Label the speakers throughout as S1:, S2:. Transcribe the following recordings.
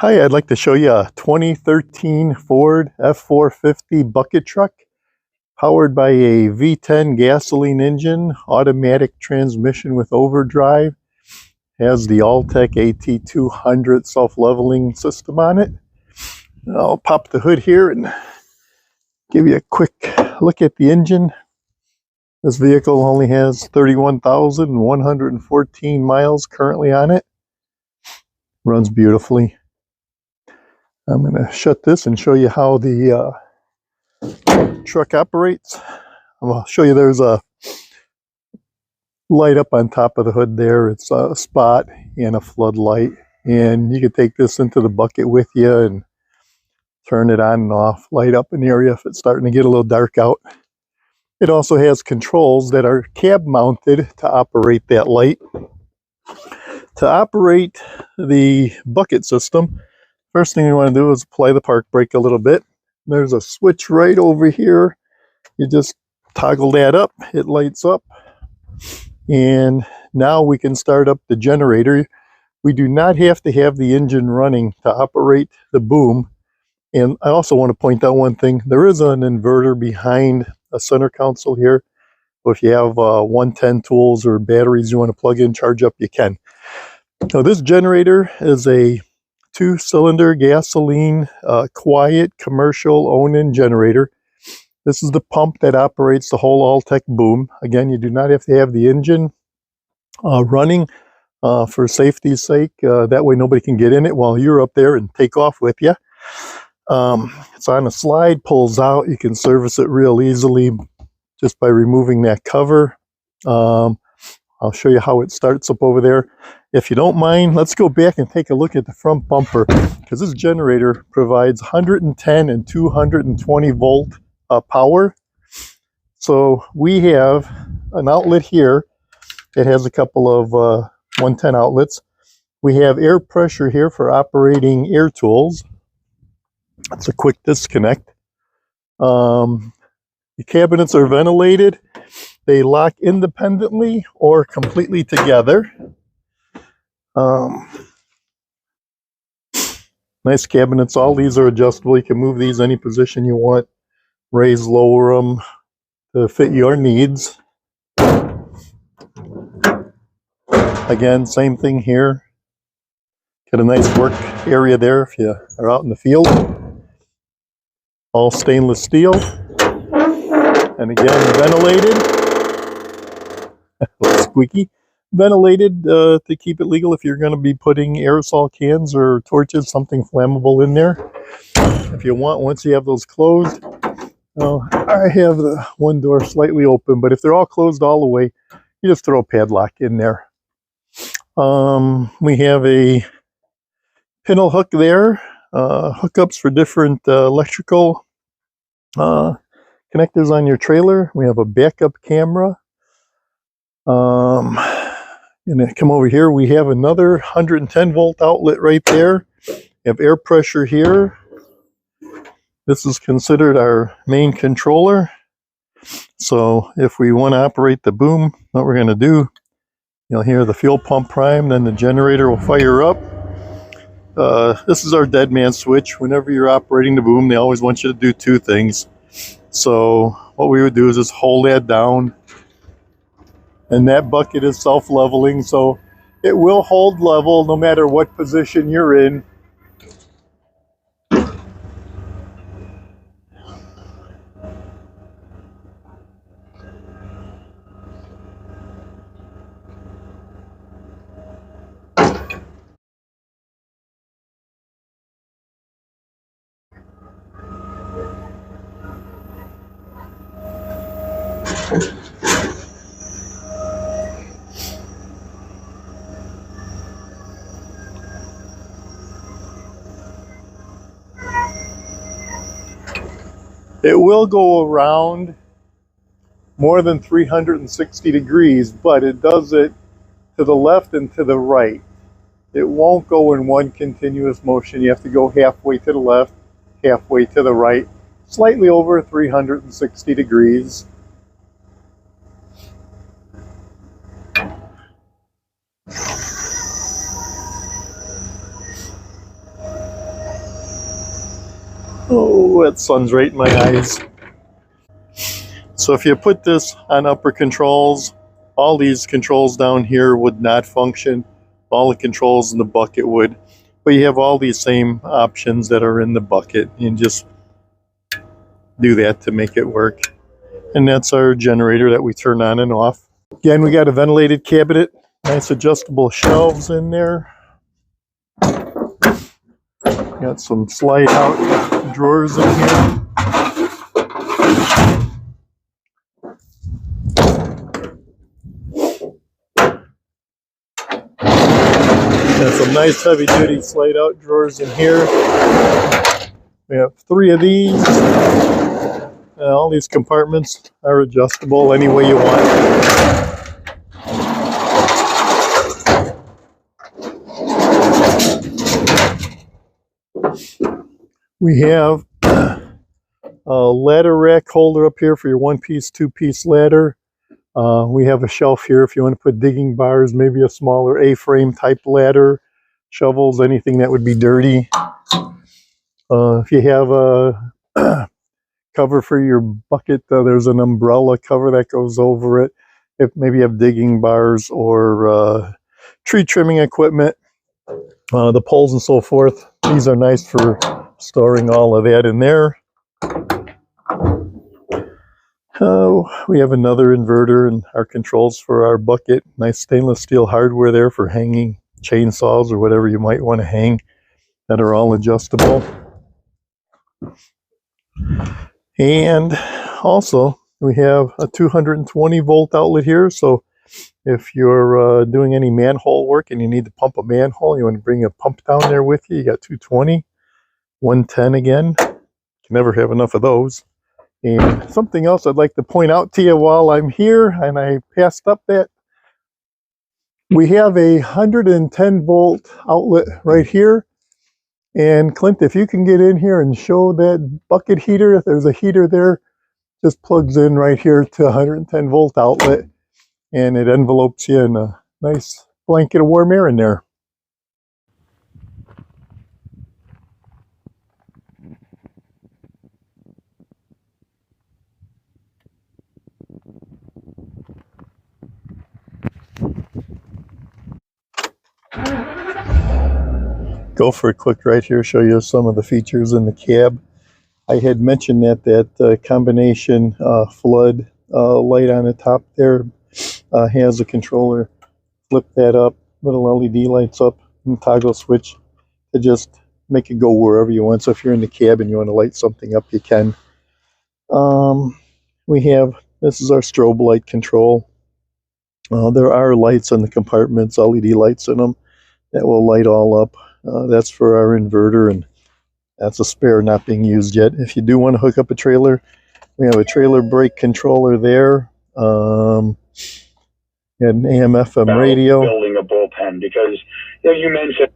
S1: Hi, I'd like to show you a 2013 Ford F-450 bucket truck powered by a V10 gasoline engine, automatic transmission with overdrive, has the Altec At200 self-leveling system on it. I'll pop the hood here and give you a quick look at the engine. This vehicle only has 31,114 miles currently on it. Runs beautifully. I'm going to shut this and show you how the truck operates. I'll show you there's a light up on top of the hood there. It's a spot and a floodlight, and you can take this into the bucket with you and turn it on and off, light up an area if it's starting to get a little dark out. It also has controls that are cab mounted to operate that light. To operate the bucket system, first thing you want to do is apply the park brake a little bit. There's a switch right over here. You just toggle that up, it lights up, and now we can start up the generator. We do not have to have the engine running to operate the boom. And I also want to point out one thing. There is an inverter behind a center console here. So if you have 110 tools or batteries you want to plug in, charge up, you can. Now this generator is a 2-cylinder gasoline, quiet commercial own-in generator. This is the pump that operates the whole Altec boom. Again, you do not have to have the engine running for safety's sake. That way nobody can get in it while you're up there and take off with you. It's on a slide, pulls out. You can service it real easily just by removing that cover. I'll show you how it starts up over there. If you don't mind, let's go back and take a look at the front bumper, because this generator provides 110 and 220 volt power. So we have an outlet here that has a couple of 110 outlets. We have air pressure here for operating air tools. It's a quick disconnect. The cabinets are ventilated. They lock independently or completely together. Nice cabinets. All these are adjustable. You can move these any position you want. Raise, lower them to fit your needs. Again, same thing here. Got a nice work area there if you are out in the field. All stainless steel. And again, ventilated. A little squeaky. Ventilated to keep it legal if you're going to be putting aerosol cans or torches, something flammable in there. If you want, once you have those closed, I have the one door slightly open, but if they're all closed all the way, you just throw a padlock in there. We have a pintle hook there, hookups for different electrical connectors on your trailer. We have a backup camera. And come over here, we have another 110 volt outlet right there. We have air pressure here. This is considered our main controller. So if we want to operate the boom, what we're going to do, you'll hear the fuel pump prime, then the generator will fire up. This is our dead man switch. Whenever you're operating the boom, they always want you to do two things. So what we would do is just hold that down, and that bucket is self-leveling, so it will hold level no matter what position you're in. It will go around more than 360 degrees, but it does it to the left and to the right. It won't go in one continuous motion. You have to go halfway to the left, halfway to the right, slightly over 360 degrees. Oh, that sun's right in my eyes. So if you put this on upper controls, all these controls down here would not function. All the controls in the bucket would. But you have all these same options that are in the bucket. You can just do that to make it work. And that's our generator that we turn on and off. Again, we got a ventilated cabinet, nice adjustable shelves in there. Got some slide out drawers in here. Got some nice heavy duty slide out drawers in here. We have 3 of these. All these compartments are adjustable any way you want. We have a ladder rack holder up here for your 1-piece, 2-piece ladder. We have a shelf here if you want to put digging bars, maybe a smaller A-frame type ladder, shovels, anything that would be dirty. If you have a cover for your bucket, there's an umbrella cover that goes over it. If maybe you have digging bars or tree trimming equipment, the poles and so forth, these are nice for storing all of that in there. We have another inverter and our controls for our bucket. Nice stainless steel hardware there for hanging chainsaws or whatever you might want to hang that are all adjustable. And also we have a 220 volt outlet here. So if you're doing any manhole work and you need to pump a manhole, you want to bring a pump down there with you, you got 220, 110 again. You can never have enough of those. And something else I'd like to point out to you while I'm here, and I passed up that, we have a 110 volt outlet right here. And Clint, if you can get in here and show that bucket heater, if there's a heater there, just plugs in right here to 110 volt outlet, and it envelopes you in a nice blanket of warm air in there. Go for a quick right here, show you some of the features in the cab. I had mentioned that combination flood light on the top there has a controller. Flip that up, little LED lights up, and toggle switch to just make it go wherever you want. So if you're in the cab and you want to light something up, you can. We have, this is our strobe light control. There are lights on the compartments, LED lights in them that will light all up. That's for our inverter, and that's a spare not being used yet. If you do want to hook up a trailer, we have a trailer brake controller there. An AM/FM radio. Building a bullpen because you mentioned.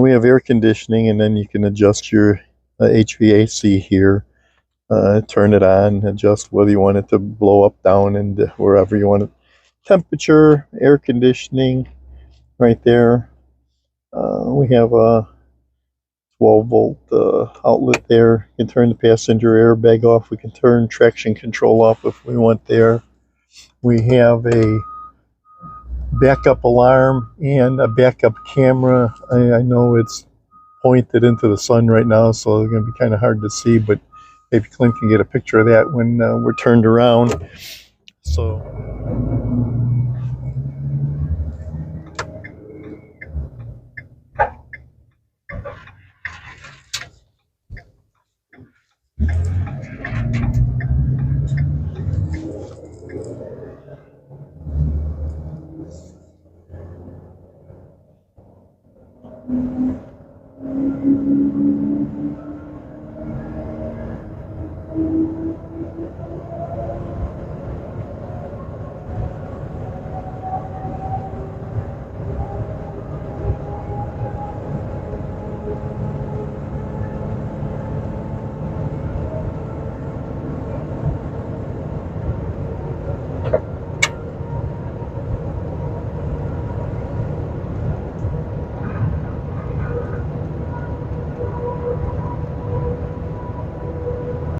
S1: We have air conditioning, and then you can adjust your HVAC here. Turn it on, adjust whether you want it to blow up, down, and wherever you want it. Temperature, air conditioning, right there. We have a 12 volt outlet there. You can turn the passenger airbag off. We can turn traction control off if we want there. We have a backup alarm and a backup camera. I know it's pointed into the sun right now, so it's going to be kind of hard to see, but maybe Clint can get a picture of that when we're turned around. So